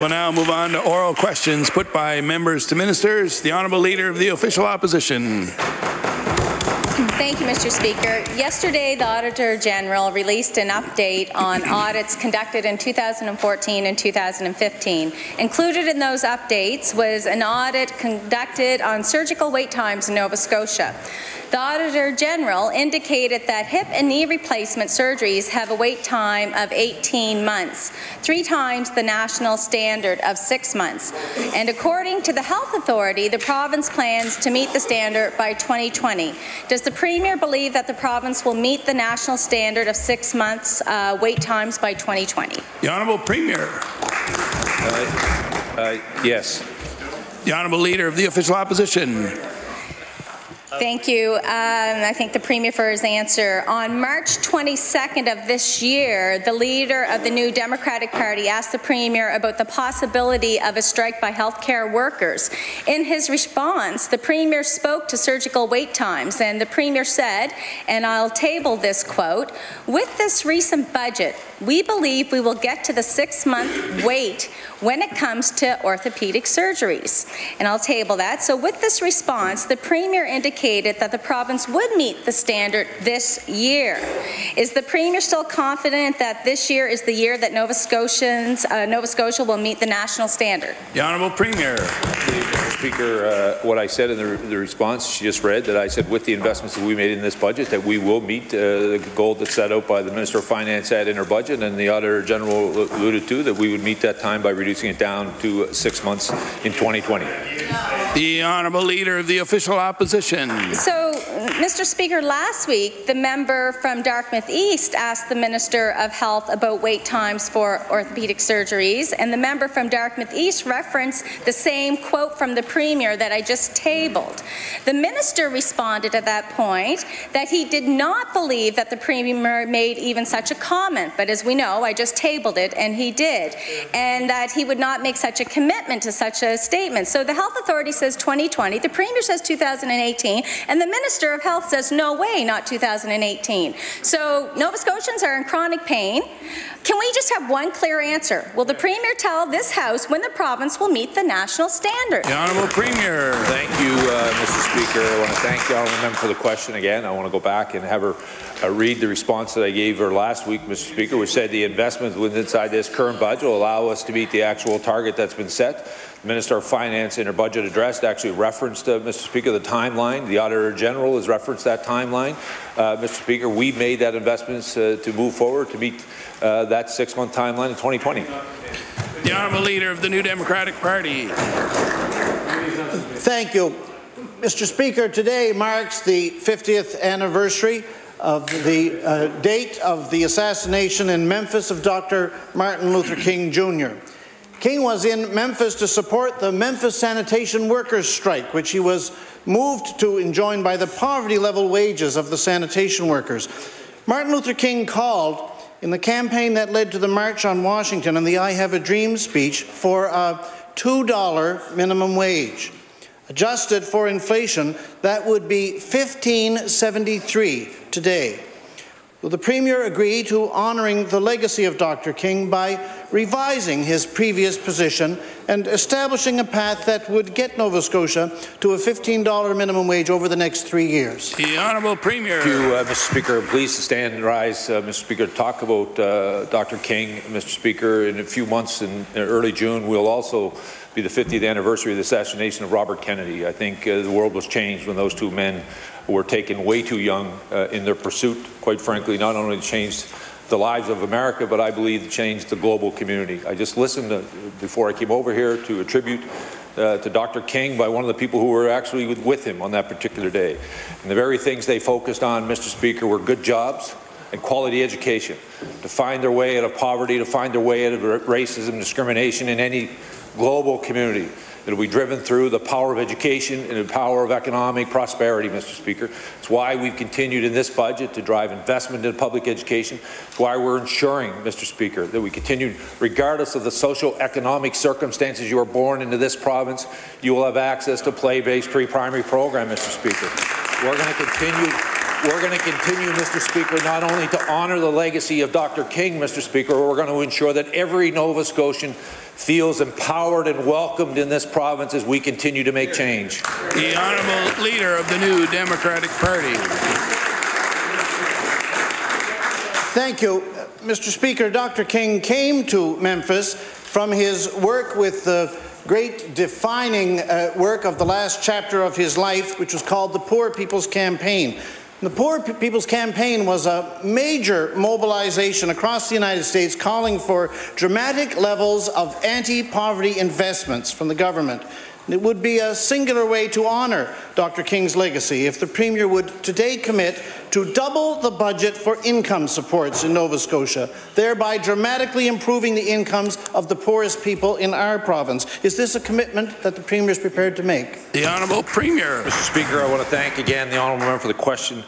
We'll now move on to oral questions put by members to ministers. The Honourable Leader of the Official Opposition. Thank you, Mr. Speaker. Yesterday, the Auditor General released an update on audits conducted in 2014 and 2015. Included in those updates was an audit conducted on surgical wait times in Nova Scotia. The Auditor General indicated that hip and knee replacement surgeries have a wait time of 18 months, 3 times the national standard of 6 months. And according to the Health Authority, the province plans to meet the standard by 2020. Does the Premier believe that the province will meet the national standard of 6 months wait times by 2020? The Honourable Premier. Yes. The Honourable Leader of the Official Opposition. Thank you. I thank the Premier for his answer. On March 22nd of this year, the leader of the New Democratic Party asked the Premier about the possibility of a strike by healthcare workers. In his response, the Premier spoke to surgical wait times, and the Premier said, and I'll table this quote, "With this recent budget, we believe we will get to the 6-month wait when it comes to orthopedic surgeries." And I'll table that. So with this response, the Premier indicated that the province would meet the standard this year. Is the Premier still confident that this year is the year that Nova Scotia will meet the national standard? The Honourable Premier. Mr. Speaker, what I said in the response she just read, that I said with the investments that we made in this budget that we will meet the goal that's set out by the Minister of Finance in her budget, and the Auditor General alluded to that we would meet that time by reducing it down to 6 months in 2020. The Honourable Leader of the Official Opposition. So, Mr. Speaker, last week the member from Dartmouth East asked the Minister of Health about wait times for orthopedic surgeries, and the member from Dartmouth East referenced the same quote from the Premier that I just tabled. The Minister responded at that point that he did not believe that the Premier made even such a comment, but as we know, I just tabled it and he did, and that he would not make such a commitment to such a statement. So the Health Authority says 2020, the Premier says 2018, and the Minister of Health says no way, not 2018. So Nova Scotians are in chronic pain. Can we just have one clear answer? Will the Premier tell this House when the province will meet the national standard? The Honourable Premier. Thank you, Mr. Speaker. I want to thank the Honourable Member for the question again. I want to go back and have her read the response that I gave her last week, Mr. Speaker, which said the investments within inside this current budget will allow us to meet the actual target that's been set. The Minister of Finance in her budget address actually referenced, Mr. Speaker, the timeline. The Auditor General has referenced that timeline. Mr. Speaker, we made that investments to move forward to meet that 6-month timeline in 2020. The Honourable Leader of the New Democratic Party. Thank you. Mr. Speaker, today marks the 50th anniversary of the date of the assassination in Memphis of Dr. Martin Luther King, Jr. King was in Memphis to support the Memphis sanitation workers' strike, which he was moved to enjoin by the poverty-level wages of the sanitation workers. Martin Luther King called, in the campaign that led to the March on Washington and the I Have a Dream speech, for a $2 minimum wage. Adjusted for inflation, that would be $15.73 today. Will the Premier agree to honouring the legacy of Dr. King by revising his previous position and establishing a path that would get Nova Scotia to a $15 minimum wage over the next 3 years? The Honourable Premier. Thank you, Mr. Speaker. I'm pleased to stand and rise, Mr. Speaker, to talk about Dr. King. Mr. Speaker, in a few months in early June, we'll also be the 50th anniversary of the assassination of Robert Kennedy. I think the world was changed when those two men were taken way too young in their pursuit, quite frankly, not only changed the lives of America, but I believe it changed the global community. I just listened before I came over here to a tribute to Dr. King by one of the people who were actually with him on that particular day. And the very things they focused on, Mr. Speaker, were good jobs and quality education, to find their way out of poverty, to find their way out of racism, discrimination in any global community. It will be driven through the power of education and the power of economic prosperity, Mr. Speaker. It's why we've continued in this budget to drive investment in public education. It's why we're ensuring, Mr. Speaker, that we continue, regardless of the socio-economic circumstances you are born into this province, you will have access to play-based pre-primary program, Mr. Speaker. We're going to continue we're going to continue, Mr. Speaker, not only to honour the legacy of Dr. King, Mr. Speaker, we're going to ensure that every Nova Scotian feels empowered and welcomed in this province as we continue to make change. The Honourable Leader of the New Democratic Party. Thank you. Mr. Speaker, Dr. King came to Memphis from his work with the great defining work of the last chapter of his life, which was called the Poor People's Campaign. The Poor People's Campaign was a major mobilization across the United States calling for dramatic levels of anti-poverty investments from the government. It would be a singular way to honour Dr. King's legacy if the Premier would today commit to double the budget for income supports in Nova Scotia, thereby dramatically improving the incomes of the poorest people in our province. Is this a commitment that the Premier is prepared to make? The Honourable Premier. Mr. Speaker, I want to thank again the Honourable Member for the question.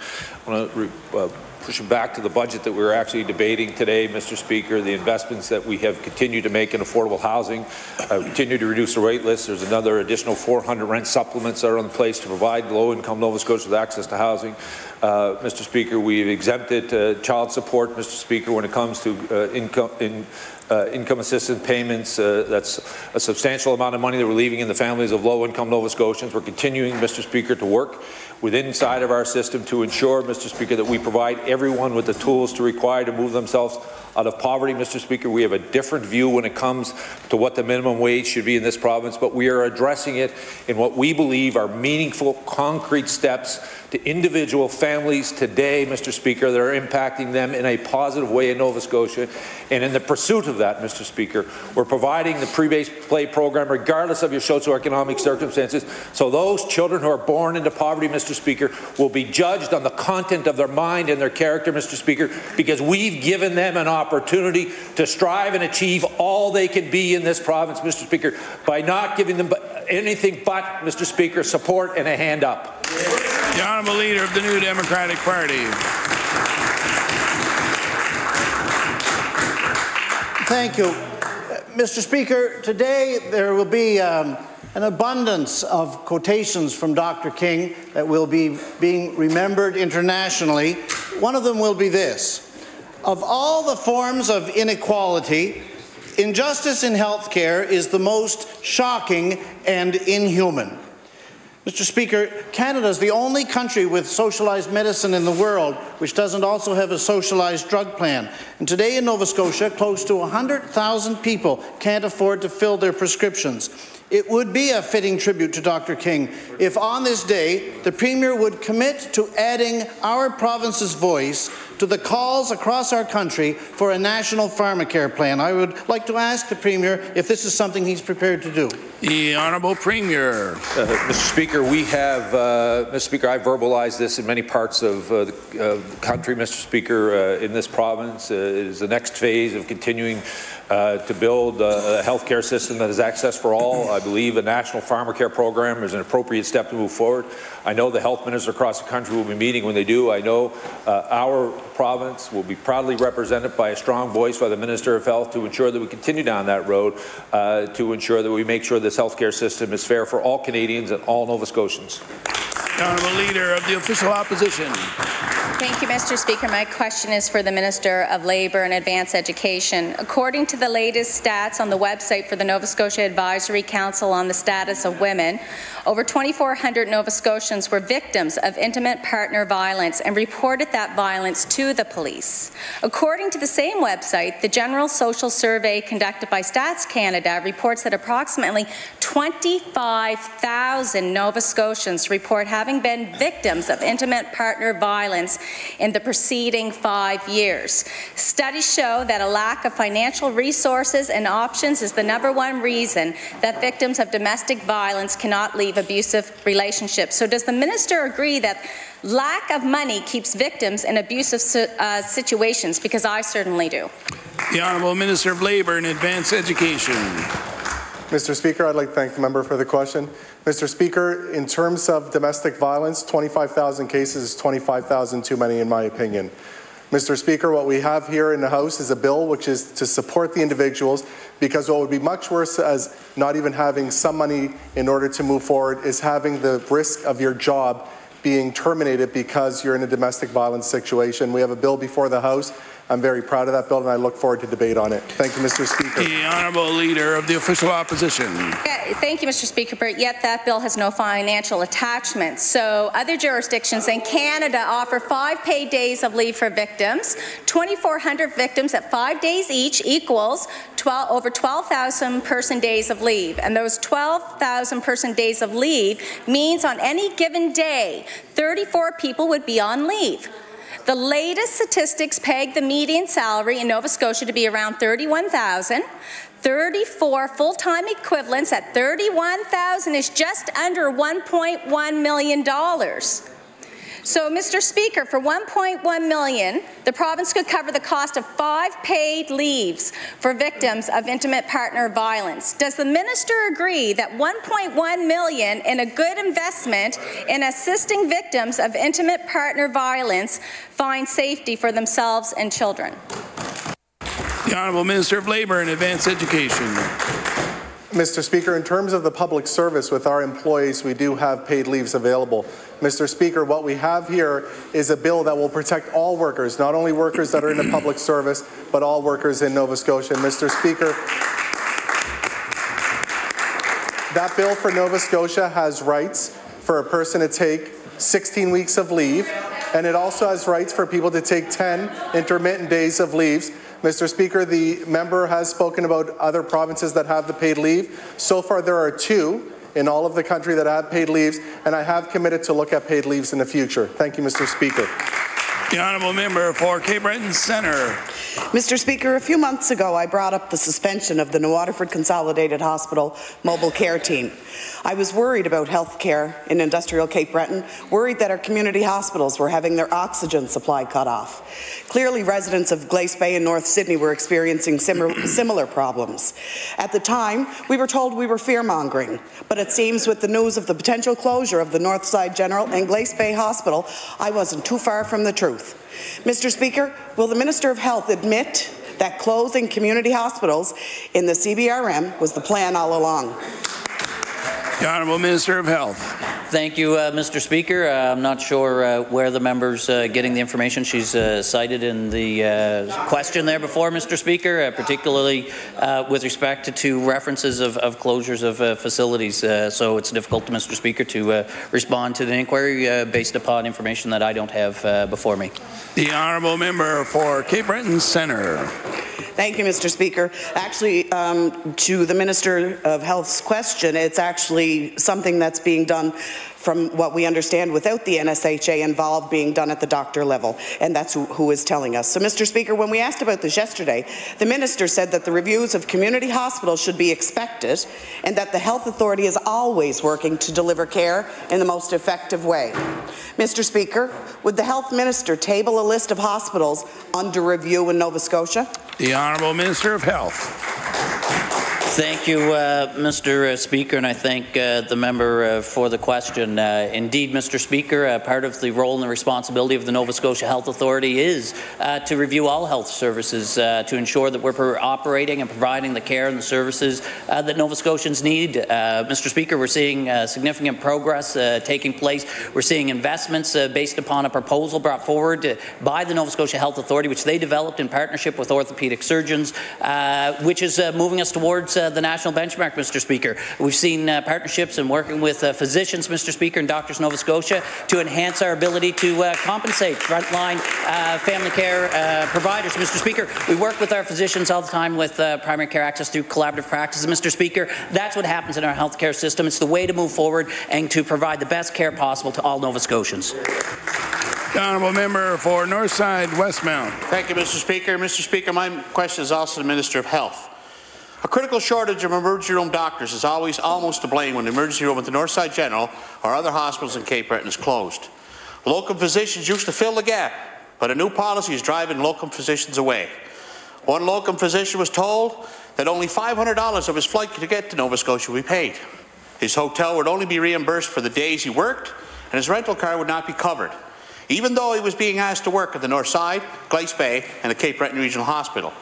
I want to pushing back to the budget that we're actually debating today, Mr. Speaker, the investments that we have continued to make in affordable housing, continue to reduce the wait list. There's another additional 400 rent supplements that are in place to provide low-income Nova Scotians with access to housing. Mr. Speaker, we've exempted child support, Mr. Speaker, when it comes to income assistance payments. That's a substantial amount of money that we're leaving in the families of low-income Nova Scotians. We're continuing, Mr. Speaker, to work inside of our system to ensure, Mr. Speaker, that we provide everyone with the tools to require to move themselves out of poverty, Mr. Speaker. We have a different view when it comes to what the minimum wage should be in this province, but we are addressing it in what we believe are meaningful, concrete steps to individual families today, Mr. Speaker, that are impacting them in a positive way in Nova Scotia. And in the pursuit of that, Mr. Speaker, we're providing the pre-based play program regardless of your socioeconomic circumstances. So those children who are born into poverty, Mr. Speaker, will be judged on the content of their mind and their character, Mr. Speaker, because we've given them an opportunity to strive and achieve all they can be in this province, Mr. Speaker, by not giving them anything but, Mr. Speaker, support and a hand up. The Honourable Leader of the New Democratic Party. Thank you. Mr. Speaker, today there will be an abundance of quotations from Dr. King that will be being remembered internationally. One of them will be this: of all the forms of inequality, injustice in health care is the most shocking and inhuman. Mr. Speaker, Canada is the only country with socialized medicine in the world which doesn't also have a socialized drug plan. And today in Nova Scotia, close to 100,000 people can't afford to fill their prescriptions. It would be a fitting tribute to Dr. King if on this day the Premier would commit to adding our province's voice to the calls across our country for a national pharmacare plan. I would like to ask the Premier if this is something he's prepared to do. The Honourable Premier. Mr. Speaker, we have, Mr. Speaker, I've verbalized this in many parts of the country, Mr. Speaker, in this province. It is the next phase of continuing to build a healthcare system that has access for all. I believe a national pharmacare program is an appropriate step to move forward. I know the health ministers across the country will be meeting when they do. I know our province will be proudly represented by a strong voice by the Minister of Health to ensure that we continue down that road, to ensure that we make sure this healthcare system is fair for all Canadians and all Nova Scotians. The Honourable Leader of the Official Opposition. Thank you, Mr. Speaker. My question is for the Minister of Labour and Advanced Education. According to the latest stats on the website for the Nova Scotia Advisory Council on the Status of Women, over 2,400 Nova Scotians were victims of intimate partner violence and reported that violence to the police. According to the same website, the General Social Survey conducted by Stats Canada reports that approximately 25,000 Nova Scotians report having been victims of intimate partner violence in the preceding 5 years. Studies show that a lack of financial resources and options is the #1 reason that victims of domestic violence cannot leave abusive relationships. So does the minister agree that lack of money keeps victims in abusive situations? Because I certainly do. The Honourable Minister of Labour and Advanced Education. Mr. Speaker, I'd like to thank the member for the question. Mr. Speaker, in terms of domestic violence, 25,000 cases is 25,000 too many in my opinion. Mr. Speaker, what we have here in the House is a bill which is to support the individuals, because what would be much worse as not even having some money in order to move forward is having the risk of your job being terminated because you're in a domestic violence situation. We have a bill before the House. I'm very proud of that bill, and I look forward to debate on it. Thank you, Mr. Speaker. The Honourable Leader of the Official Opposition. Thank you, Mr. Speaker, but yet that bill has no financial attachment. So other jurisdictions in Canada offer 5 paid days of leave for victims. 2,400 victims at 5 days each equals over 12,000 person days of leave. And those 12,000 person days of leave means on any given day, 34 people would be on leave. The latest statistics peg the median salary in Nova Scotia to be around $31,000. 34 full-time equivalents at $31,000 is just under $1.1 million. So, Mr. Speaker, for $1.1 million, the province could cover the cost of 5 paid leaves for victims of intimate partner violence. Does the minister agree that $1.1 million in a good investment in assisting victims of intimate partner violence find safety for themselves and children? The Honourable Minister of Labour and Advanced Education. Mr. Speaker, in terms of the public service with our employees, we do have paid leaves available. Mr. Speaker, what we have here is a bill that will protect all workers, not only workers that are in the public service, but all workers in Nova Scotia. And Mr. Speaker, that bill for Nova Scotia has rights for a person to take 16 weeks of leave, and it also has rights for people to take 10 intermittent days of leaves. Mr. Speaker, the member has spoken about other provinces that have the paid leave. So far, there are 2 in all of the country that have paid leaves, and I have committed to look at paid leaves in the future. Thank you, Mr. Speaker. The Honourable Member for Cape Breton Centre. Mr. Speaker, a few months ago I brought up the suspension of the New Waterford Consolidated Hospital mobile care team. I was worried about health care in industrial Cape Breton, worried that our community hospitals were having their oxygen supply cut off. Clearly, residents of Glace Bay and North Sydney were experiencing similar problems. At the time, we were told we were fear-mongering, but it seems with the news of the potential closure of the Northside General and Glace Bay Hospital, I wasn't too far from the truth. Mr. Speaker, will the Minister of Health admit that closing community hospitals in the CBRM was the plan all along? The Honourable Minister of Health. Thank you, Mr. Speaker. I'm not sure where the member's getting the information she's cited in the question there before, Mr. Speaker, particularly with respect to references of closures of facilities. So it's difficult, Mr. Speaker, to respond to the inquiry based upon information that I don't have before me. The Honourable Member for Cape Breton Centre. Thank you, Mr. Speaker. Actually, to the Minister of Health's question, it's actually something that's being done from what we understand without the NSHA involved being done at the doctor level, and that's who is telling us. So, Mr. Speaker, when we asked about this yesterday, the Minister said that the reviews of community hospitals should be expected and that the Health Authority is always working to deliver care in the most effective way. Mr. Speaker, would the Health Minister table a list of hospitals under review in Nova Scotia? The Honourable Minister of Health. Thank you, Mr. Speaker, and I thank the member for the question. Indeed, Mr. Speaker, part of the role and the responsibility of the Nova Scotia Health Authority is to review all health services to ensure that we're operating and providing the care and the services that Nova Scotians need. Mr. Speaker, we're seeing significant progress taking place. We're seeing investments based upon a proposal brought forward by the Nova Scotia Health Authority, which they developed in partnership with orthopedic surgeons, which is moving us towards the national benchmark, Mr. Speaker. We've seen partnerships and working with physicians, Mr. Speaker, and Doctors Nova Scotia to enhance our ability to compensate frontline family care providers. Mr. Speaker, we work with our physicians all the time with primary care access through collaborative practices. Mr. Speaker, that's what happens in our healthcare system. It's the way to move forward and to provide the best care possible to all Nova Scotians. The Honourable Member for Northside Westmount. Thank you, Mr. Speaker. Mr. Speaker, my question is also to the Minister of Health. A critical shortage of emergency room doctors is always almost to blame when the emergency room at the Northside General or other hospitals in Cape Breton is closed. Locum physicians used to fill the gap, but a new policy is driving locum physicians away. One locum physician was told that only $500 of his flight to get to Nova Scotia would be paid. His hotel would only be reimbursed for the days he worked, and his rental car would not be covered, even though he was being asked to work at the Northside, Glace Bay, and the Cape Breton Regional Hospital.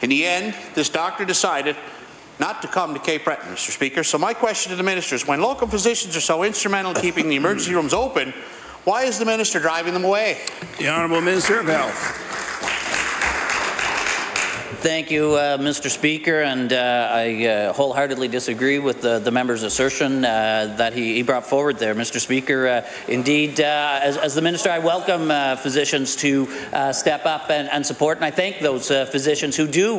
In the end, this doctor decided not to come to Cape Breton, Mr. Speaker. So my question to the minister is, when locum physicians are so instrumental in keeping the emergency rooms open, Why is the minister driving them away? The Honourable Minister of Health. Thank you, Mr. Speaker, and I wholeheartedly disagree with the member's assertion that he brought forward there, Mr. Speaker. Indeed, as the minister, I welcome physicians to step up and support, and I thank those physicians who do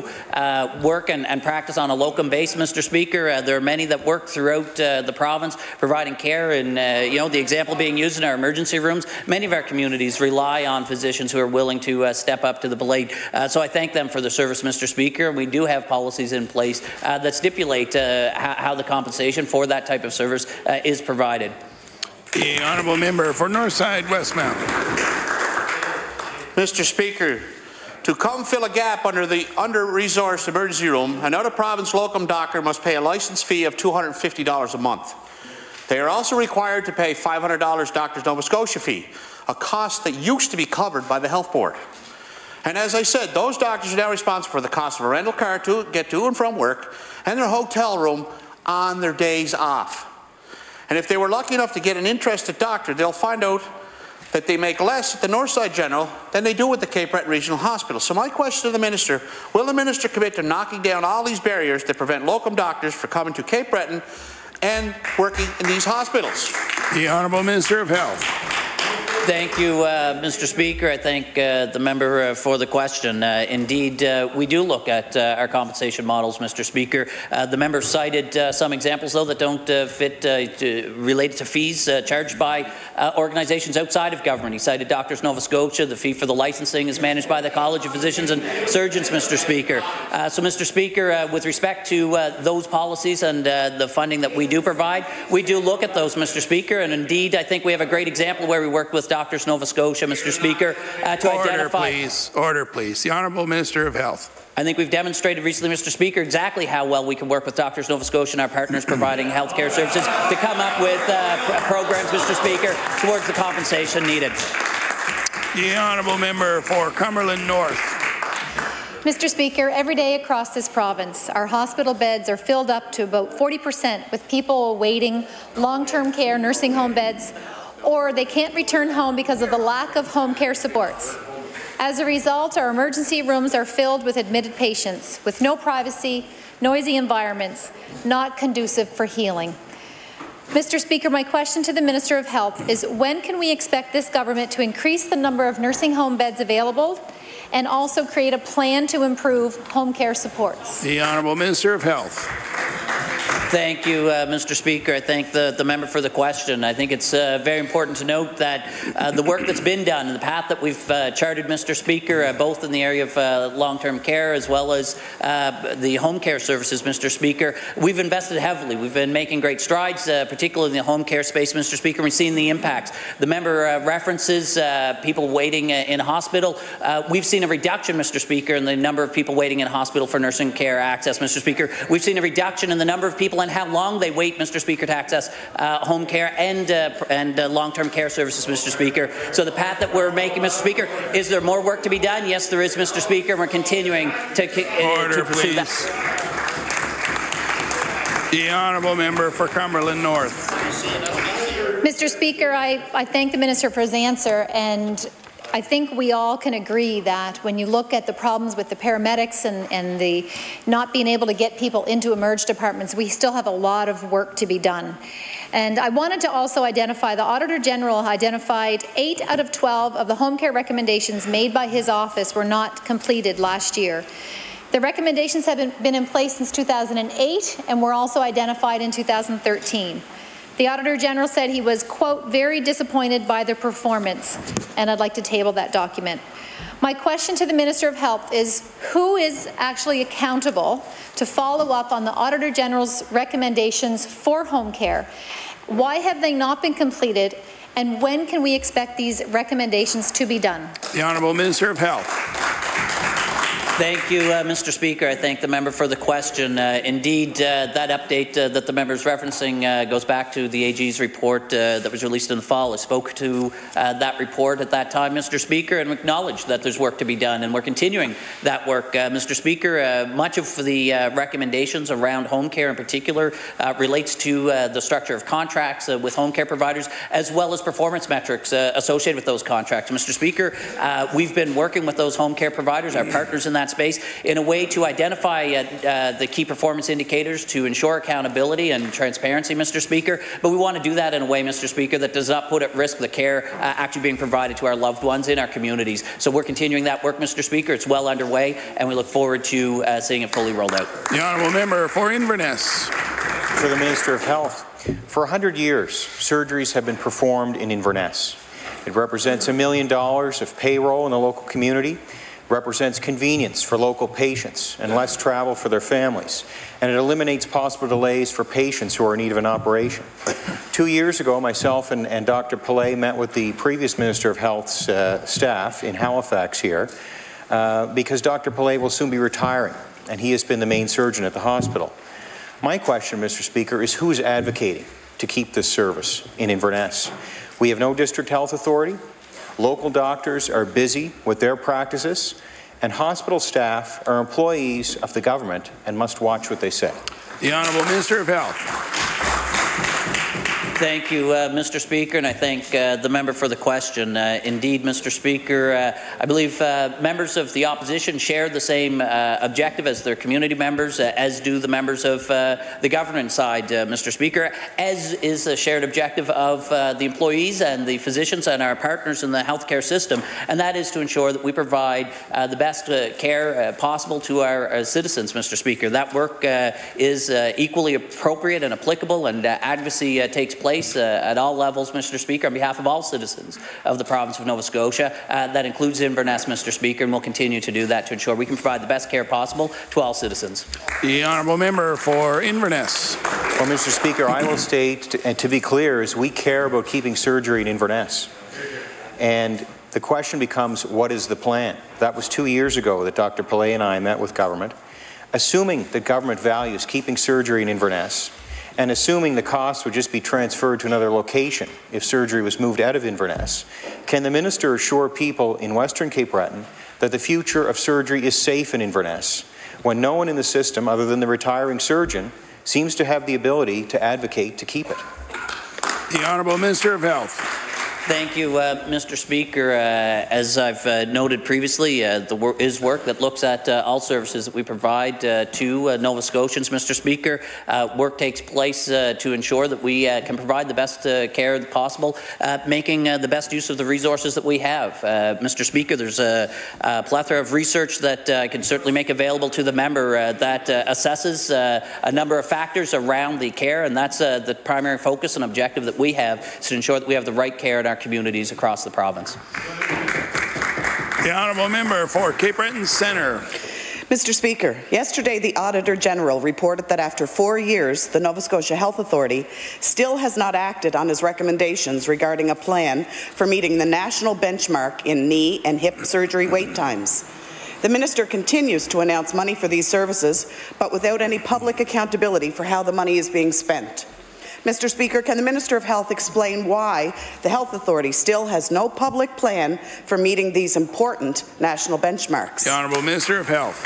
work and practice on a locum basis, Mr. Speaker. There are many that work throughout the province providing care, and the example being used in our emergency rooms. Many of our communities rely on physicians who are willing to step up to the plate. So I thank them for the service, Mr. Speaker. We do have policies in place that stipulate how the compensation for that type of service is provided. The Honourable Member for Northside Westmount. Mr. Speaker, to come fill a gap under the under-resourced emergency room, an out-of-province locum doctor must pay a license fee of $250 a month. They are also required to pay $500 Doctors Nova Scotia fee, a cost that used to be covered by the Health Board. And as I said, those doctors are now responsible for the cost of a rental car to get to and from work and their hotel room on their days off. And if they were lucky enough to get an interested doctor, they'll find out that they make less at the Northside General than they do at the Cape Breton Regional Hospital. So my question to the minister, will the minister commit to knocking down all these barriers that prevent locum doctors from coming to Cape Breton and working in these hospitals? The Honourable Minister of Health. Thank you, Mr. Speaker. I thank the member for the question. Indeed, we do look at our compensation models, Mr. Speaker. The member cited some examples, though, that don't fit related to fees charged by organizations outside of government. He cited Doctors Nova Scotia. The fee for the licensing is managed by the College of Physicians and Surgeons, Mr. Speaker. So, Mr. Speaker, with respect to those policies and the funding that we do provide, we do look at those, Mr. Speaker. And indeed, I think we have a great example where we work with Doctors Nova Scotia, Mr. Speaker, to identify... Order, please. The Honourable Minister of Health. I think we've demonstrated recently, Mr. Speaker, exactly how well we can work with Doctors Nova Scotia and our partners providing healthcare services to come up with programs, Mr. Speaker, towards the compensation needed. The Honourable Member for Cumberland North. Mr. Speaker, every day across this province, our hospital beds are filled up to about 40% with people awaiting long-term care nursing home beds, or they can't return home because of the lack of home care supports. As a result, our emergency rooms are filled with admitted patients with no privacy, noisy environments, not conducive for healing. Mr. Speaker, my question to the Minister of Health is, when can we expect this government to increase the number of nursing home beds available and also create a plan to improve home care supports? The Honourable Minister of Health. Thank you, Mr. Speaker. I thank the member for the question. I think it's very important to note that the work that's been done and the path that we've charted, Mr. Speaker, both in the area of long-term care as well as the home care services, Mr. Speaker, we've invested heavily. We've been making great strides, particularly in the home care space, Mr. Speaker. We've seen the impacts. The member references people waiting in hospital. We've seen a reduction, Mr. Speaker, in the number of people waiting in hospital for nursing care access, Mr. Speaker. We've seen a reduction in the number of people and how long they wait, Mr. Speaker, to access home care and long-term care services, Mr. Speaker. So the path that we're making, Mr. Speaker, is there more work to be done? Yes, there is, Mr. Speaker, and we're continuing to pursue that. The Honourable Member for Cumberland North. Mr. Speaker, I thank the Minister for his answer, and I think we all can agree that when you look at the problems with the paramedics and the not being able to get people into emerge departments, we still have a lot of work to be done. And I wanted to also identify, the Auditor General identified 8 out of 12 of the home care recommendations made by his office were not completed last year. The recommendations have been in place since 2008 and were also identified in 2013. The Auditor General said he was, quote, very disappointed by their performance, and I'd like to table that document. My question to the Minister of Health is, who is actually accountable to follow up on the Auditor General's recommendations for home care? Why have they not been completed, and when can we expect these recommendations to be done? The Honourable Minister of Health. Thank you, Mr. Speaker. I thank the member for the question. Indeed, that update that the member is referencing goes back to the AG's report that was released in the fall. I spoke to that report at that time, Mr. Speaker, and acknowledged that there's work to be done, and we're continuing that work. Mr. Speaker, much of the recommendations around home care in particular relates to the structure of contracts with home care providers, as well as performance metrics associated with those contracts. Mr. Speaker, we've been working with those home care providers, our partners in that space, in a way to identify the key performance indicators to ensure accountability and transparency, Mr. Speaker. But we want to do that in a way, Mr. Speaker, that does not put at risk the care actually being provided to our loved ones in our communities. So we're continuing that work, Mr. Speaker. It's well underway, and we look forward to seeing it fully rolled out. The Honourable Member for Inverness. For the Minister of Health. For 100 years, surgeries have been performed in Inverness. It represents $1 million of payroll in the local community, represents convenience for local patients and less travel for their families, and it eliminates possible delays for patients who are in need of an operation. 2 years ago, myself and Dr. Pillay met with the previous Minister of Health's staff in Halifax here because Dr. Pillay will soon be retiring, and he has been the main surgeon at the hospital. My question, Mr. Speaker, is who is advocating to keep this service in Inverness? We have no district health authority. Local doctors are busy with their practices, and hospital staff are employees of the government and must watch what they say. The Honourable Minister of Health. Thank you, Mr. Speaker, and I thank the member for the question. Indeed, Mr. Speaker, I believe members of the opposition share the same objective as their community members, as do the members of the government side, Mr. Speaker, as is a shared objective of the employees and the physicians and our partners in the healthcare system, and that is to ensure that we provide the best care possible to our citizens, Mr. Speaker. That work is equally appropriate and applicable, and advocacy takes place at all levels, Mr. Speaker, on behalf of all citizens of the province of Nova Scotia. That includes Inverness, Mr. Speaker, and we'll continue to do that to ensure we can provide the best care possible to all citizens. The Honourable Member for Inverness. Well, Mr. Speaker, I will state, and to be clear, is we care about keeping surgery in Inverness. And the question becomes, what is the plan? That was 2 years ago that Dr. Pillay and I met with government. Assuming that government values keeping surgery in Inverness, and assuming the costs would just be transferred to another location if surgery was moved out of Inverness, can the Minister assure people in Western Cape Breton that the future of surgery is safe in Inverness, when no one in the system other than the retiring surgeon seems to have the ability to advocate to keep it? The Honourable Minister of Health. Thank you, Mr. Speaker. As I've noted previously, there is work that looks at all services that we provide to Nova Scotians, Mr. Speaker. Work takes place to ensure that we can provide the best care possible, making the best use of the resources that we have. Mr. Speaker, there's a plethora of research that I can certainly make available to the member that assesses a number of factors around the care, and that's the primary focus and objective that we have, to ensure that we have the right care in our communities across the province. The Honourable Member for Cape Breton Centre. Mr. Speaker, yesterday the Auditor General reported that after 4 years, the Nova Scotia Health Authority still has not acted on his recommendations regarding a plan for meeting the national benchmark in knee and hip surgery wait times. The Minister continues to announce money for these services, but without any public accountability for how the money is being spent. Mr. Speaker, can the Minister of Health explain why the Health Authority still has no public plan for meeting these important national benchmarks? The Honourable Minister of Health.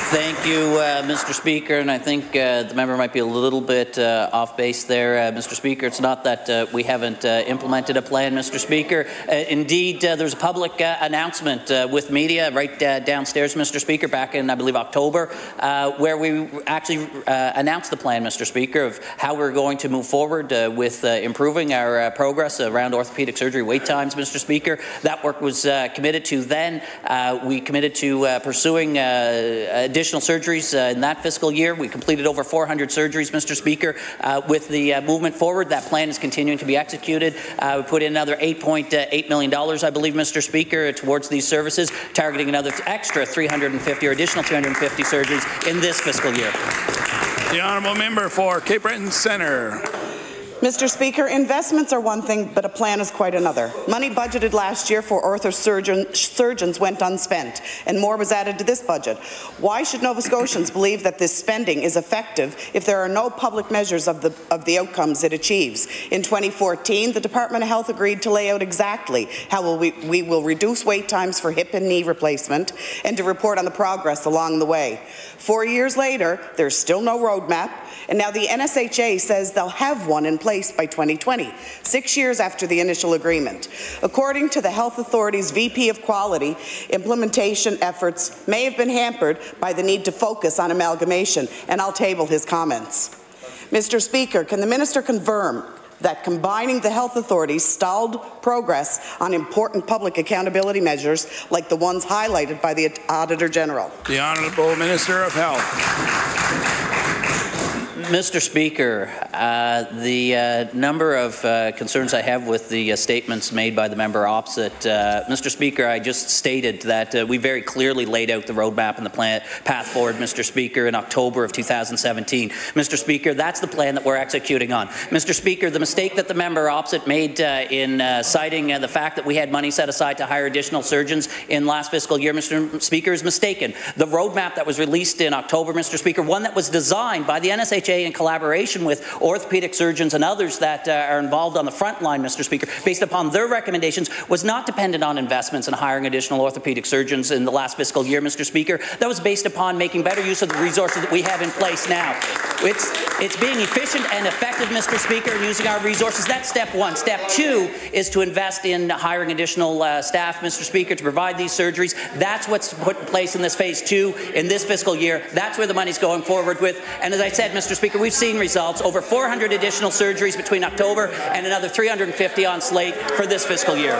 Thank you, Mr. Speaker, and I think the member might be a little bit off base there, Mr. Speaker. It's not that we haven't implemented a plan, Mr. Speaker. Indeed, there's a public announcement with media right downstairs, Mr. Speaker, back in, I believe, October, where we actually announced the plan, Mr. Speaker, of how we're going to move forward with improving our progress around orthopedic surgery wait times, Mr. Speaker. That work was committed to then. We committed to pursuing additional surgeries in that fiscal year. We completed over 400 surgeries, Mr. Speaker. With the movement forward, that plan is continuing to be executed. We put in another $8.8 million, I believe, Mr. Speaker, towards these services, targeting another extra 350 or additional 350 surgeries in this fiscal year. The Honourable Member for Cape Breton Centre. Mr. Speaker, investments are one thing, but a plan is quite another. Money budgeted last year for surgeons went unspent, and more was added to this budget. Why should Nova Scotians believe that this spending is effective if there are no public measures of the outcomes it achieves? In 2014, the Department of Health agreed to lay out exactly how we will reduce wait times for hip and knee replacement and to report on the progress along the way. 4 years later, there's still no roadmap, and now the NSHA says they'll have one in place by 2020, 6 years after the initial agreement. According to the Health Authority's VP of Quality, implementation efforts may have been hampered by the need to focus on amalgamation, and I'll table his comments. Mr. Speaker, can the minister confirm that combining the health authorities stalled progress on important public accountability measures like the ones highlighted by the Auditor General? The Honourable Minister of Health. Mr. Speaker, the number of concerns I have with the statements made by the member opposite, Mr. Speaker, I just stated that we very clearly laid out the roadmap and the path forward, Mr. Speaker, in October of 2017. Mr. Speaker, that's the plan that we're executing on. Mr. Speaker, the mistake that the member opposite made in citing the fact that we had money set aside to hire additional surgeons in last fiscal year, Mr. Speaker, is mistaken. The roadmap that was released in October, Mr. Speaker, one that was designed by the NSHA in collaboration with orthopedic surgeons and others that are involved on the front line, Mr. Speaker, based upon their recommendations, was not dependent on investments in hiring additional orthopedic surgeons in the last fiscal year, Mr. Speaker. That was based upon making better use of the resources that we have in place now. It's being efficient and effective, Mr. Speaker, and using our resources. That's step one. Step two is to invest in hiring additional staff, Mr. Speaker, to provide these surgeries. That's what's put in place in this phase two in this fiscal year. That's where the money's going forward with. And as I said, Mr. Speaker, we've seen results. Over 400 additional surgeries between October and another 350 on slate for this fiscal year.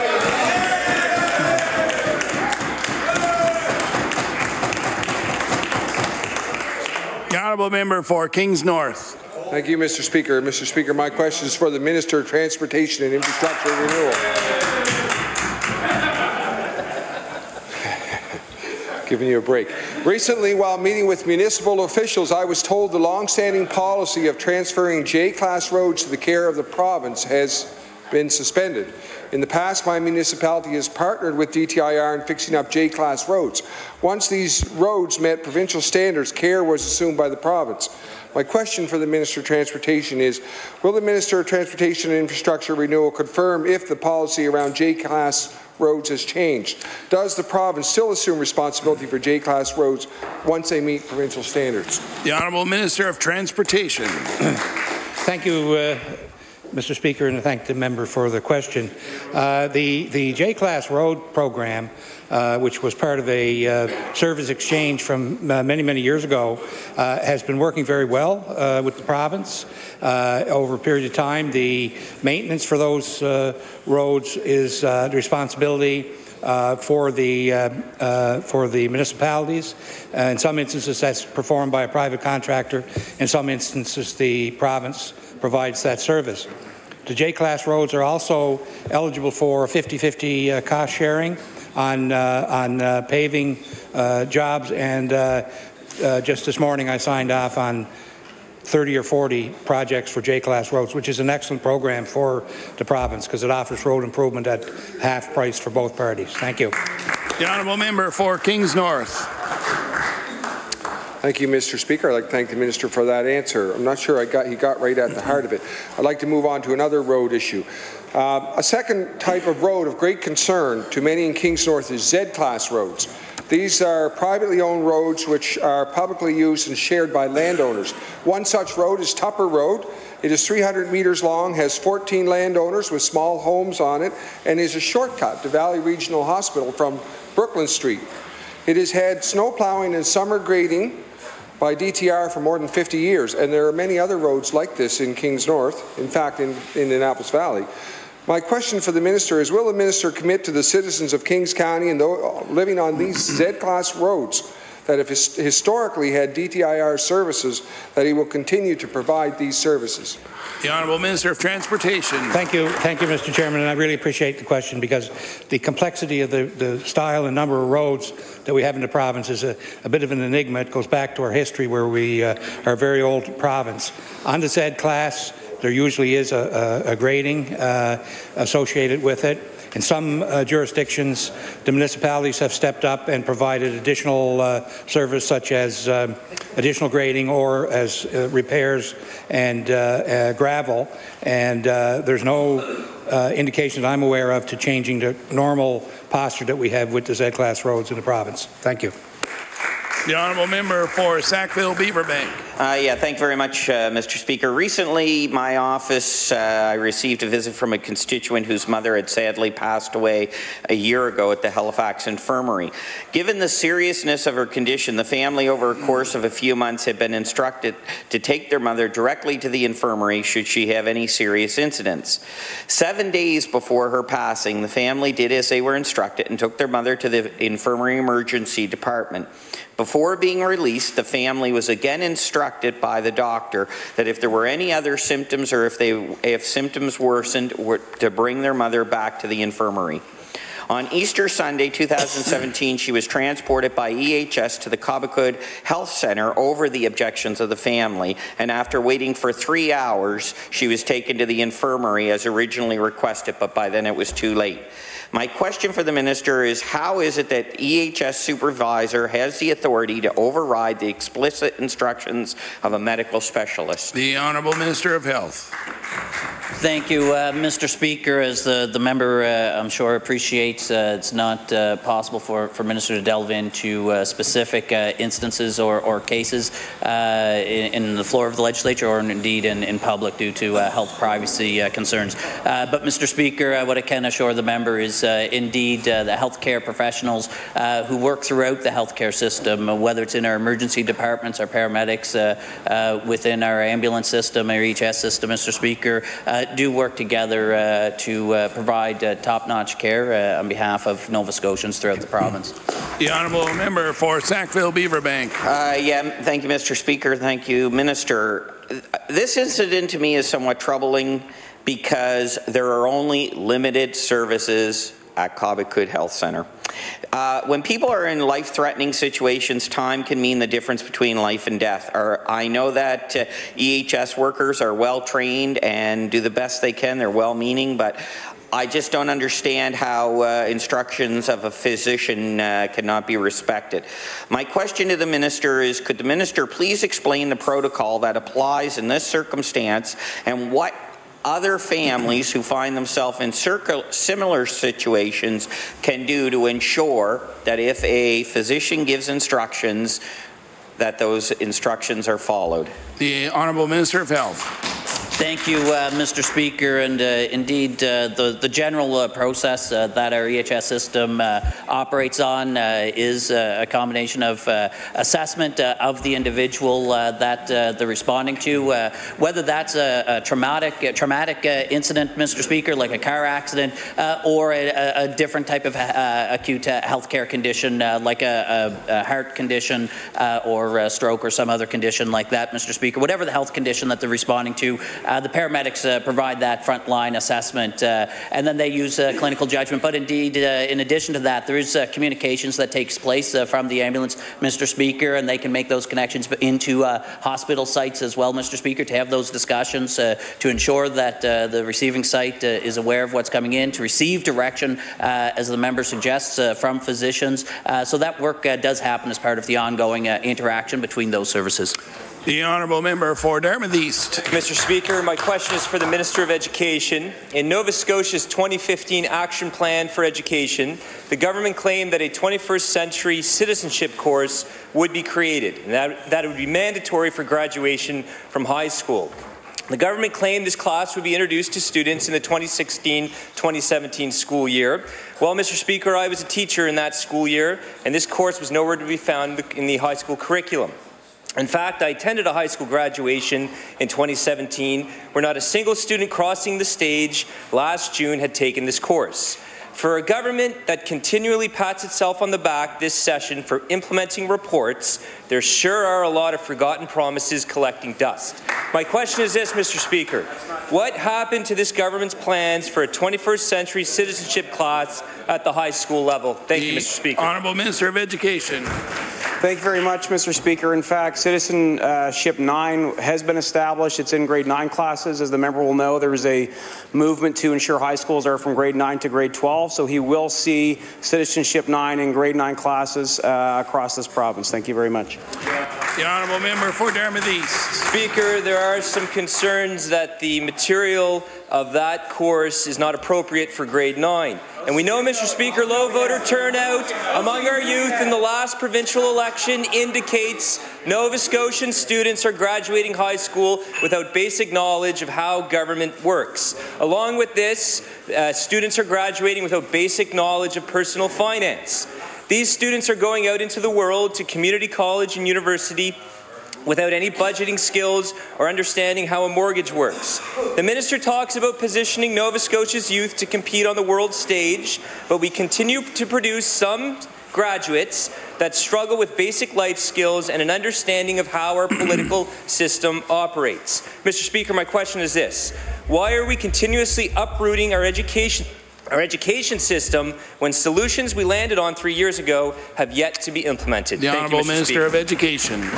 The Honourable Member for Kings North. Thank you, Mr. Speaker. Mr. Speaker, my question is for the Minister of Transportation and Infrastructure Renewal. Giving you a break. Recently, while meeting with municipal officials, I was told the long-standing policy of transferring J-class roads to the care of the province has been suspended. In the past, my municipality has partnered with DTIR in fixing up J-class roads. Once these roads met provincial standards, care was assumed by the province. My question for the Minister of Transportation is, will the Minister of Transportation and Infrastructure Renewal confirm if the policy around J-class roads has changed? Does the province still assume responsibility for J-class roads once they meet provincial standards? The Honourable Minister of Transportation. Thank you, Mr. Speaker, and I thank the member for the question. The J-class road program, which was part of a service exchange from many years ago, has been working very well with the province. Over a period of time, the maintenance for those roads is the responsibility for the municipalities. In some instances, that's performed by a private contractor. In some instances, the province provides that service. The J-class roads are also eligible for 50-50 cost sharing on paving jobs, and just this morning I signed off on 30 or 40 projects for J-class roads, which is an excellent program for the province because it offers road improvement at half price for both parties. Thank you. The Honourable Member for Kings North. Thank you, Mr. Speaker. I'd like to thank the Minister for that answer. I'm not sure he got right at the heart of it. I'd like to move on to another road issue. A second type of road of great concern to many in Kings North is Z-class roads. These are privately owned roads which are publicly used and shared by landowners. One such road is Tupper Road. It is 300 metres long, has 14 landowners with small homes on it, and is a shortcut to Valley Regional Hospital from Brooklyn Street. It has had snow plowing and summer grading by DTR for more than 50 years, and there are many other roads like this in Kings North, in fact in Annapolis Valley. My question for the Minister is, will the Minister commit to the citizens of Kings County and those living on these Z-class roads that have historically had DTIR services, that he will continue to provide these services? The Honourable Minister of Transportation. Thank you, Mr. Chairman, and I really appreciate the question because the complexity of the style and number of roads that we have in the province is a bit of an enigma. It goes back to our history where we are a very old province. On the Z-class, there usually is a grading associated with it. In some jurisdictions, the municipalities have stepped up and provided additional service, such as additional grading or as repairs and gravel. And there's no indication that I'm aware of to changing the normal posture that we have with the Z-class roads in the province. Thank you. The honourable member for Sackville-Beaverbank. Yeah, thank you very much, Mr. Speaker. Recently, my office, I received a visit from a constituent whose mother had sadly passed away a year ago at the Halifax Infirmary. Given the seriousness of her condition, the family over a course of a few months had been instructed to take their mother directly to the infirmary should she have any serious incidents. 7 days before her passing, the family did as they were instructed and took their mother to the infirmary emergency department. Before being released, the family was again instructed by the doctor that if there were any other symptoms or if symptoms worsened, to bring their mother back to the infirmary. On Easter Sunday 2017, she was transported by EHS to the Cobequid Health Centre over the objections of the family, and after waiting for 3 hours, she was taken to the infirmary as originally requested, but by then it was too late. My question for the minister is, how is it that EHS supervisor has the authority to override the explicit instructions of a medical specialist? The Honourable Minister of Health. Thank you, Mr. Speaker. As the member, I'm sure, appreciates, it's not possible for Minister to delve into specific instances or cases in the floor of the legislature or indeed in public due to health privacy concerns. But, Mr. Speaker, what I can assure the member is indeed the healthcare professionals who work throughout the healthcare system, whether it's in our emergency departments, our paramedics, within our ambulance system, our EHS system, Mr. Speaker, do work together to provide top-notch care on behalf of Nova Scotians throughout the province. The honourable member for Sackville-Beaverbank. Yeah, thank you, Mr. Speaker. Thank you, Minister. This incident to me is somewhat troubling because there are only limited services at Cobequid Health Centre. When people are in life-threatening situations, time can mean the difference between life and death. I know that EHS workers are well-trained and do the best they can. They're well-meaning, but I just don't understand how instructions of a physician cannot be respected. My question to the minister is, could the minister please explain the protocol that applies in this circumstance and what other families who find themselves in similar situations can do to ensure that if a physician gives instructions, that those instructions are followed? The Honourable Minister of Health. Thank you, Mr. Speaker, and indeed the general process that our EHS system operates on is a combination of assessment of the individual that they're responding to, whether that's a traumatic incident, Mr. Speaker, like a car accident, or a different type of acute healthcare condition, like a heart condition or a stroke or some other condition like that, Mr. Speaker. Whatever the health condition that they're responding to, the paramedics provide that frontline assessment, and then they use clinical judgment. But indeed, in addition to that, there is communications that takes place from the ambulance, Mr. Speaker, and they can make those connections into hospital sites as well, Mr. Speaker, to have those discussions to ensure that the receiving site is aware of what's coming in, to receive direction, as the member suggests, from physicians. So that work does happen as part of the ongoing interaction between those services. The Honourable Member for Dartmouth East. Mr. Speaker, my question is for the Minister of Education. In Nova Scotia's 2015 Action Plan for Education, the government claimed that a 21st century citizenship course would be created, and that it would be mandatory for graduation from high school. The government claimed this class would be introduced to students in the 2016-2017 school year. Well, Mr. Speaker, I was a teacher in that school year, and this course was nowhere to be found in the high school curriculum. In fact, I attended a high school graduation in 2017 where not a single student crossing the stage last June had taken this course. For a government that continually pats itself on the back this session for implementing reports, there sure are a lot of forgotten promises collecting dust. My question is this, Mr. Speaker. What happened to this government's plans for a 21st century citizenship class at the high school level? Thank you, Mr. Speaker. Honourable Minister of Education. Thank you very much, Mr. Speaker. In fact, Citizenship 9 has been established. It's in grade 9 classes. As the member will know, there is a movement to ensure high schools are from grade 9 to grade 12, so he will see Citizenship 9 in grade 9 classes across this province. Thank you very much. The honourable member for Dartmouth East. Speaker, there are some concerns that the material of that course is not appropriate for grade 9. And we know, Mr. Speaker, low voter turnout among our youth in the last provincial election indicates Nova Scotian students are graduating high school without basic knowledge of how government works. Along with this, students are graduating without basic knowledge of personal finance. These students are going out into the world to community college and university without any budgeting skills or understanding how a mortgage works. The minister talks about positioning Nova Scotia's youth to compete on the world stage, but we continue to produce some graduates that struggle with basic life skills and an understanding of how our political system operates. Mr. Speaker, my question is this: why are we continuously uprooting our education system when solutions we landed on 3 years ago have yet to be implemented? The Honourable Minister of Education.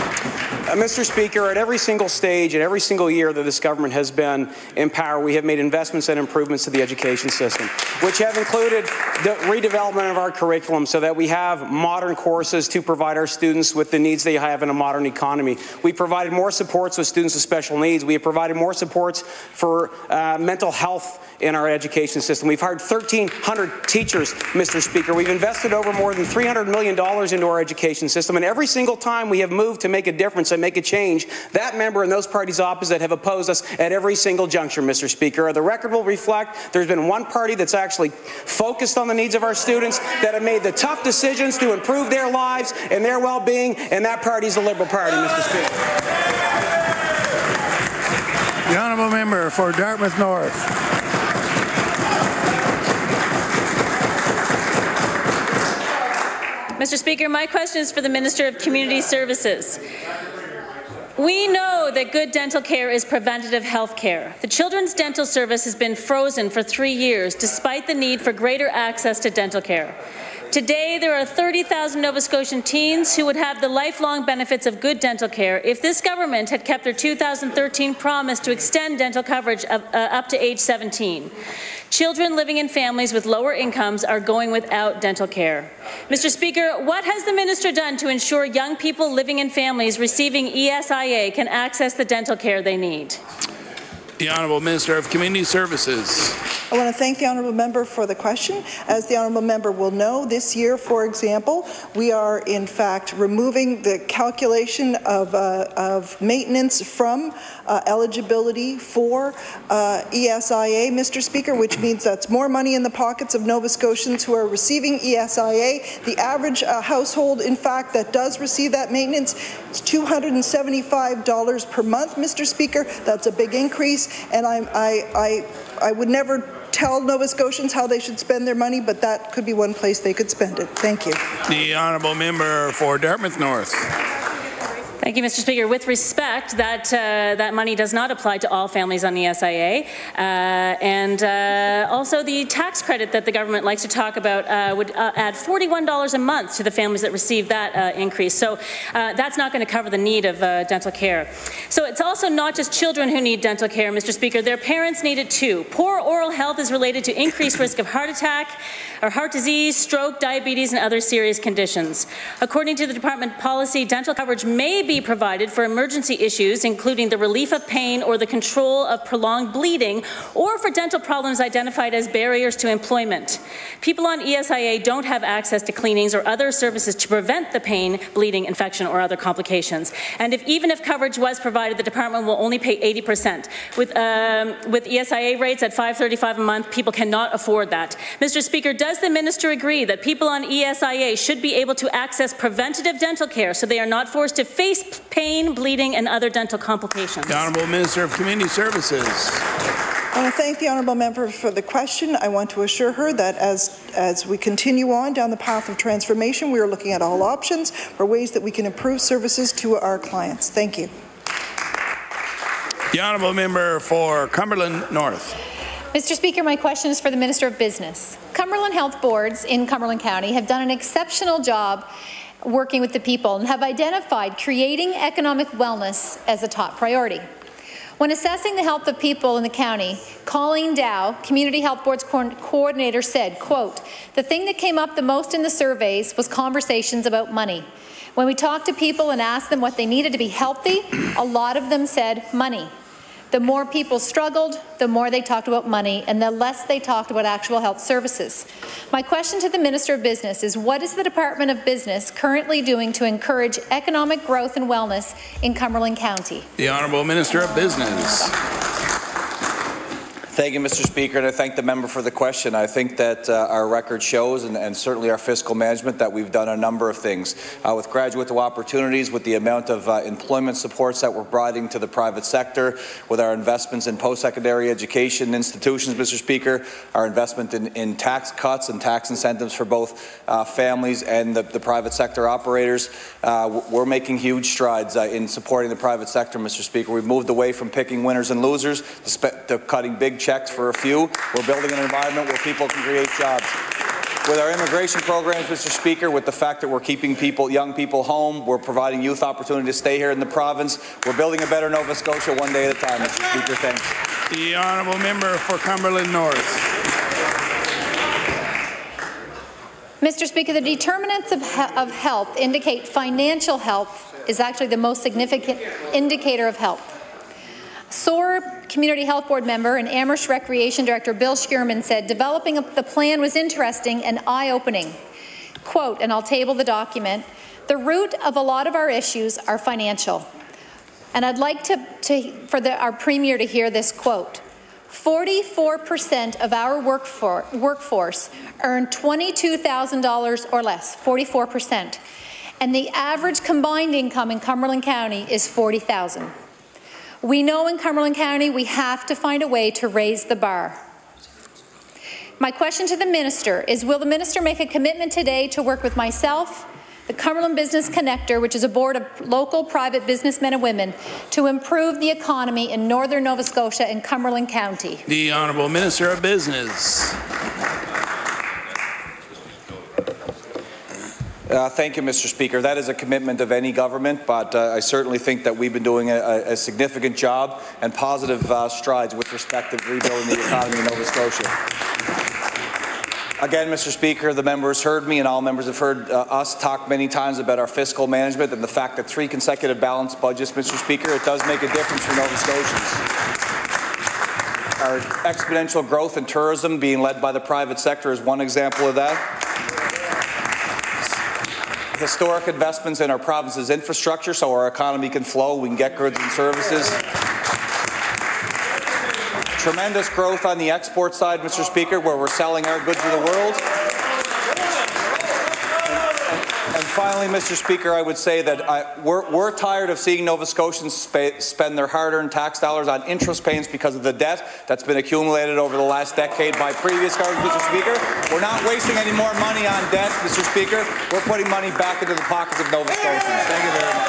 Mr. Speaker, at every single stage, at every single year that this government has been in power, we have made investments and improvements to the education system, which have included the redevelopment of our curriculum so that we have modern courses to provide our students with the needs they have in a modern economy. We provided more supports with students with special needs. We have provided more supports for mental health in our education system. We've hired 1,300 teachers, Mr. Speaker. We've invested over more than $300 million into our education system, and every single time we have moved to make a difference and make a change, that member and those parties opposite have opposed us at every single juncture, Mr. Speaker. The record will reflect there's been one party that's actually focused on the needs of our students, that have made the tough decisions to improve their lives and their well-being, and that party is the Liberal Party, Mr. Speaker. The honourable member for Dartmouth North. Mr. Speaker, my question is for the Minister of Community Services. We know that good dental care is preventative health care. The Children's Dental Service has been frozen for 3 years despite the need for greater access to dental care. Today, there are 30,000 Nova Scotian teens who would have the lifelong benefits of good dental care if this government had kept their 2013 promise to extend dental coverage up to age 17. Children living in families with lower incomes are going without dental care. Mr. Speaker, what has the minister done to ensure young people living in families receiving ESIA can access the dental care they need? The Honourable Minister of Community Services. I want to thank the honourable member for the question. As the honourable member will know, this year, for example, we are in fact removing the calculation of maintenance from eligibility for ESIA, Mr. Speaker, which means that's more money in the pockets of Nova Scotians who are receiving ESIA. The average household, in fact, that does receive that maintenance, it's $275 per month, Mr. Speaker. That's a big increase, and I would never tell Nova Scotians how they should spend their money, but that could be one place they could spend it. Thank you. The honourable member for Dartmouth North. Thank you, Mr. Speaker. With respect, that money does not apply to all families on ESIA, and also the tax credit that the government likes to talk about would add $41 a month to the families that receive that increase. So that's not going to cover the need of dental care. So it's also not just children who need dental care, Mr. Speaker. Their parents need it too. Poor oral health is related to increased risk of heart attack, or heart disease, stroke, diabetes, and other serious conditions. According to the department policy, dental coverage may be provided for emergency issues, including the relief of pain or the control of prolonged bleeding, or for dental problems identified as barriers to employment. People on ESIA don't have access to cleanings or other services to prevent the pain, bleeding, infection, or other complications. And even if coverage was provided, the department will only pay 80%. With ESIA rates at $535 a month, people cannot afford that. Mr. Speaker, does the minister agree that people on ESIA should be able to access preventative dental care so they are not forced to face pain, bleeding, and other dental complications? The Honourable Minister of Community Services. I want to thank the honourable member for the question. I want to assure her that as we continue on down the path of transformation, we are looking at all options for ways that we can improve services to our clients. Thank you. The honourable member for Cumberland North. Mr. Speaker, my question is for the Minister of Business. Cumberland Health Boards in Cumberland County have done an exceptional job working with the people and have identified creating economic wellness as a top priority. When assessing the health of people in the county, Colleen Dow, Community Health Board's coordinator, said, quote, "The thing that came up the most in the surveys was conversations about money. When we talked to people and asked them what they needed to be healthy, a lot of them said money. The more people struggled, the more they talked about money and the less they talked about actual health services." My question to the Minister of Business is, what is the Department of Business currently doing to encourage economic growth and wellness in Cumberland County? The Honourable Minister of Business. Thank you, Mr. Speaker, and I thank the member for the question. I think that our record shows, and certainly our fiscal management, that we've done a number of things. With graduate opportunities, with the amount of employment supports that we're providing to the private sector, with our investments in post-secondary education institutions, Mr. Speaker, our investment in tax cuts and tax incentives for both families and the private sector operators, we're making huge strides in supporting the private sector, Mr. Speaker. We've moved away from picking winners and losers to cutting big checks for a few. We're building an environment where people can create jobs. With our immigration programs, Mr. Speaker, with the fact that we're keeping young people home, we're providing youth opportunity to stay here in the province. We're building a better Nova Scotia one day at a time, Mr. Speaker. Thanks. The Honourable Member for Cumberland North. Mr. Speaker, the determinants of health indicate financial health is actually the most significant indicator of health. SOAR Community Health Board member and Amherst Recreation Director Bill Schurman said developing the plan was interesting and eye-opening. Quote, and I'll table the document, "The root of a lot of our issues are financial." And I'd like for our Premier to hear this quote. 44% of our workforce earn $22,000 or less, 44%. And the average combined income in Cumberland County is $40,000. We know in Cumberland County we have to find a way to raise the bar. My question to the Minister is, will the Minister make a commitment today to work with myself, the Cumberland Business Connector, which is a board of local private businessmen and women, to improve the economy in northern Nova Scotia and Cumberland County? The Honourable Minister of Business. Thank you, Mr. Speaker. That is a commitment of any government, but I certainly think that we've been doing a significant job and positive strides with respect to rebuilding the economy in Nova Scotia. Again, Mr. Speaker, the members heard me and all members have heard us talk many times about our fiscal management and the fact that 3 consecutive balanced budgets, Mr. Speaker, it does make a difference for Nova Scotians. Our exponential growth in tourism being led by the private sector is one example of that. Historic investments in our province's infrastructure so our economy can flow, we can get goods and services. Tremendous growth on the export side, Mr. Speaker, where we're selling our goods to the world. And finally, Mr. Speaker, I would say that we're tired of seeing Nova Scotians spend their hard-earned tax dollars on interest payments because of the debt that's been accumulated over the last decade by previous governments, Mr. Speaker. We're not wasting any more money on debt, Mr. Speaker. We're putting money back into the pockets of Nova Scotians. Thank you very much.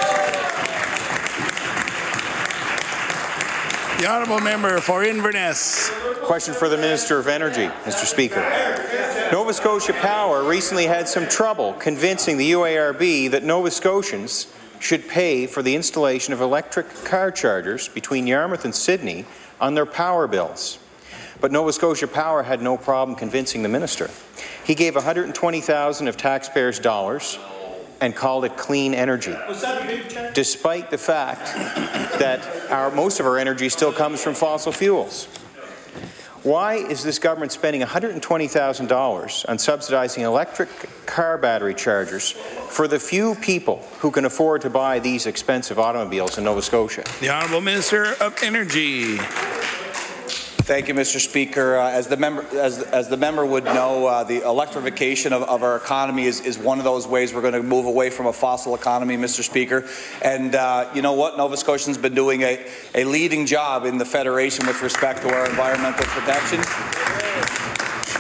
The Honourable Member for Inverness. Question for the Minister of Energy, Mr. Speaker. Nova Scotia Power recently had some trouble convincing the UARB that Nova Scotians should pay for the installation of electric car chargers between Yarmouth and Sydney on their power bills. But Nova Scotia Power had no problem convincing the minister. He gave $120,000 of taxpayers' dollars and called it clean energy, despite the fact that most of our energy still comes from fossil fuels. Why is this government spending $120,000 on subsidizing electric car battery chargers for the few people who can afford to buy these expensive automobiles in Nova Scotia? The Honourable Minister of Energy. Thank you, Mr. Speaker. As the member would know, the electrification of our economy is one of those ways we're going to move away from a fossil economy, Mr. Speaker. And you know what? Nova Scotians been doing a leading job in the Federation with respect to our environmental protection.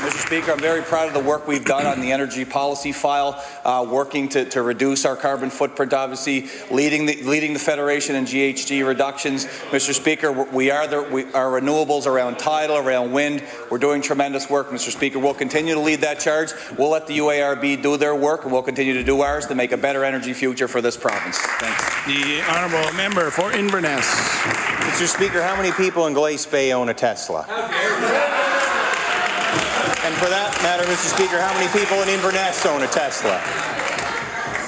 Mr. Speaker, I'm very proud of the work we've done on the energy policy file, working to reduce our carbon footprint, obviously, leading the Federation in GHG reductions. Mr. Speaker, our renewables around tidal, around wind, we're doing tremendous work, Mr. Speaker. We'll continue to lead that charge. We'll let the UARB do their work, and we'll continue to do ours to make a better energy future for this province. Thanks. The honourable member for Inverness. Mr. Speaker, how many people in Glace Bay own a Tesla? And for that matter, Mr. Speaker, how many people in Inverness own a Tesla?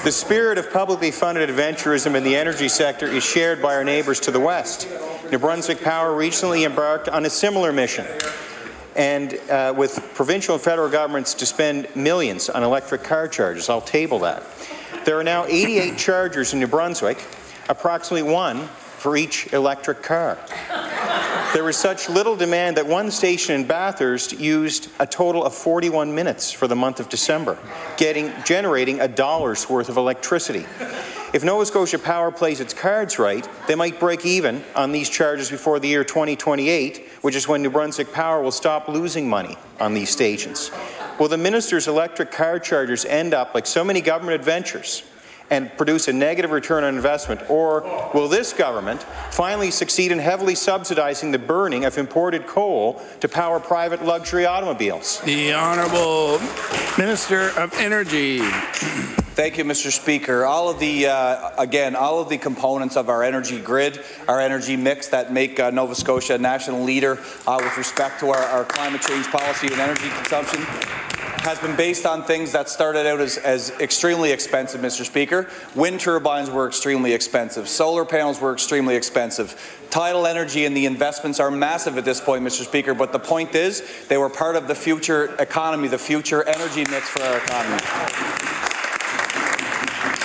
The spirit of publicly funded adventurism in the energy sector is shared by our neighbours to the west. New Brunswick Power recently embarked on a similar mission, and with provincial and federal governments to spend millions on electric car chargers. I'll table that. There are now 88 chargers in New Brunswick, approximately one for each electric car. There was such little demand that one station in Bathurst used a total of 41 minutes for the month of December, generating $1's worth of electricity. If Nova Scotia Power plays its cards right, they might break even on these charges before the year 2028, which is when New Brunswick Power will stop losing money on these stations. Will the minister's electric car chargers end up like so many government adventures and produce a negative return on investment, or will this government finally succeed in heavily subsidizing the burning of imported coal to power private luxury automobiles? The Honourable Minister of Energy. Thank you, Mr. Speaker. All of the components of our energy grid, our energy mix that make Nova Scotia a national leader with respect to our climate change policy and energy consumption has been based on things that started out as extremely expensive, Mr. Speaker. Wind turbines were extremely expensive. Solar panels were extremely expensive. Tidal energy and the investments are massive at this point, Mr. Speaker, but the point is they were part of the future economy, the future energy mix for our economy.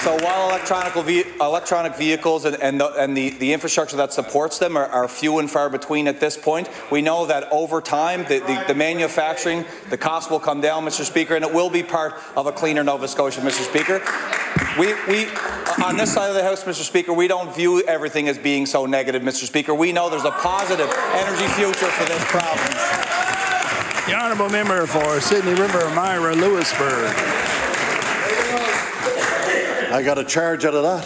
So while electronic vehicles and the infrastructure that supports them are few and far between at this point, we know that over time the manufacturing, the cost will come down, Mr. Speaker, and it will be part of a cleaner Nova Scotia, Mr. Speaker. We on this side of the House, Mr. Speaker, we don't view everything as being so negative, Mr. Speaker. We know there's a positive energy future for this province. The Honourable Member for Sydney River, Myra Lewisburg. I got a charge out of that.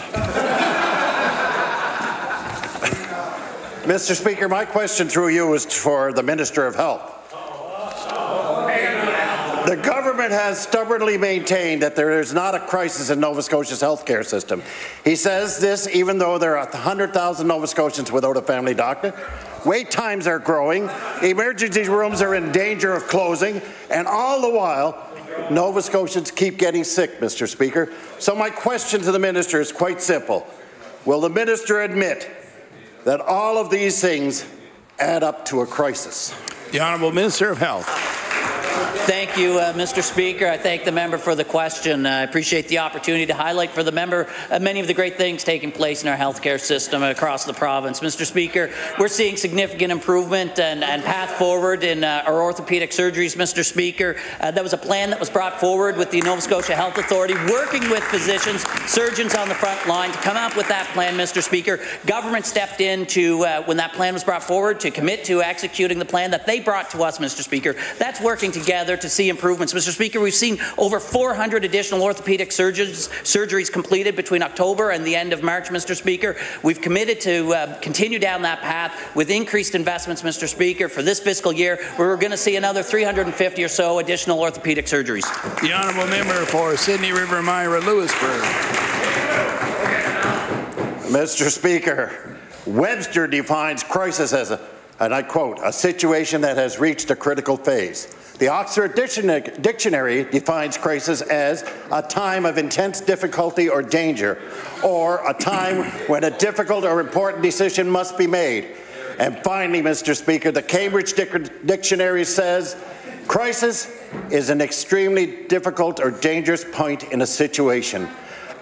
Mr. Speaker, my question through you is for the Minister of Health. The government has stubbornly maintained that there is not a crisis in Nova Scotia's healthcare system. He says this even though there are 100,000 Nova Scotians without a family doctor. Wait times are growing, emergency rooms are in danger of closing, and all the while, Nova Scotians keep getting sick, Mr. Speaker. So my question to the minister is quite simple. Will the minister admit that all of these things add up to a crisis? The Honourable Minister of Health. Thank you, Mr. Speaker. I thank the member for the question. I appreciate the opportunity to highlight for the member many of the great things taking place in our healthcare system across the province. Mr. Speaker, we're seeing significant improvement and path forward in our orthopedic surgeries, Mr. Speaker. That was a plan that was brought forward with the Nova Scotia Health Authority, working with physicians, surgeons on the front line to come up with that plan, Mr. Speaker. Government stepped in to, when that plan was brought forward, to commit to executing the plan that they brought to us, Mr. Speaker. That's working together to see improvements. Mr. Speaker, we've seen over 400 additional orthopedic surgeries completed between October and the end of March, Mr. Speaker. We've committed to continue down that path with increased investments, Mr. Speaker. For this fiscal year, we're going to see another 350 or so additional orthopedic surgeries. The Honourable Member for Sydney River, Myra Lewisburg. Mr. Speaker, Webster defines crisis as and I quote, a situation that has reached a critical phase. The Oxford Dictionary defines crisis as a time of intense difficulty or danger, or a time when a difficult or important decision must be made. And finally, Mr. Speaker, the Cambridge Dictionary says, crisis is an extremely difficult or dangerous point in a situation.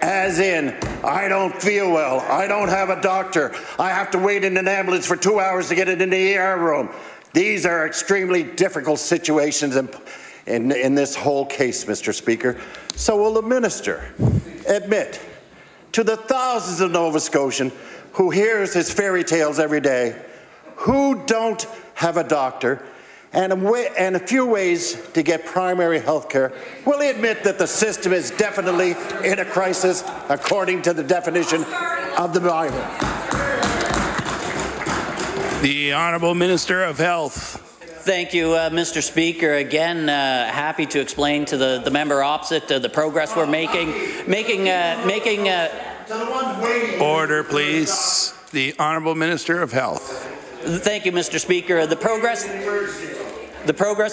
As in, I don't feel well, I don't have a doctor, I have to wait in an ambulance for 2 hours to get in the ER room. These are extremely difficult situations in this whole case, Mr. Speaker. So will the minister admit to the thousands of Nova Scotians who hears his fairy tales every day, who don't have a doctor, and a few ways to get primary health care, will he admit that the system is definitely in a crisis according to the definition of the Bible? The Honourable Minister of Health. Thank you, Mr. Speaker. Again, happy to explain to the member opposite the progress we're making. Order, please. The Honourable Minister of Health. Thank you, Mr. Speaker. The progress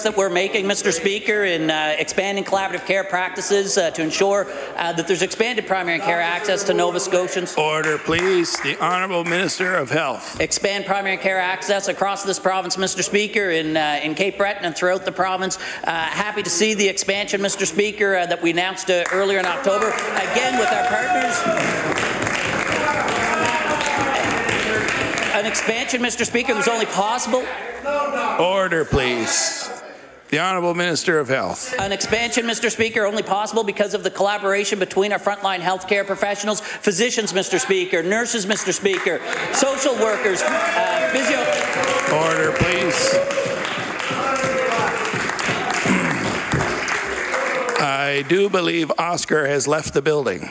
that we're making, Mr. Speaker, in expanding collaborative care practices to ensure that there's expanded primary care access to Nova Scotians. Order, please. The Honourable Minister of Health. Expand primary care access across this province, Mr. Speaker, in Cape Breton and throughout the province. Happy to see the expansion, Mr. Speaker, that we announced earlier in October, again with our partners. An expansion, Mr. Speaker, was only possible. Order, please. The Honourable Minister of Health. An expansion, Mr. Speaker, only possible because of the collaboration between our frontline healthcare professionals, physicians, Mr. Speaker, nurses, Mr. Speaker, social workers, physio. Order, please. I do believe Oscar has left the building.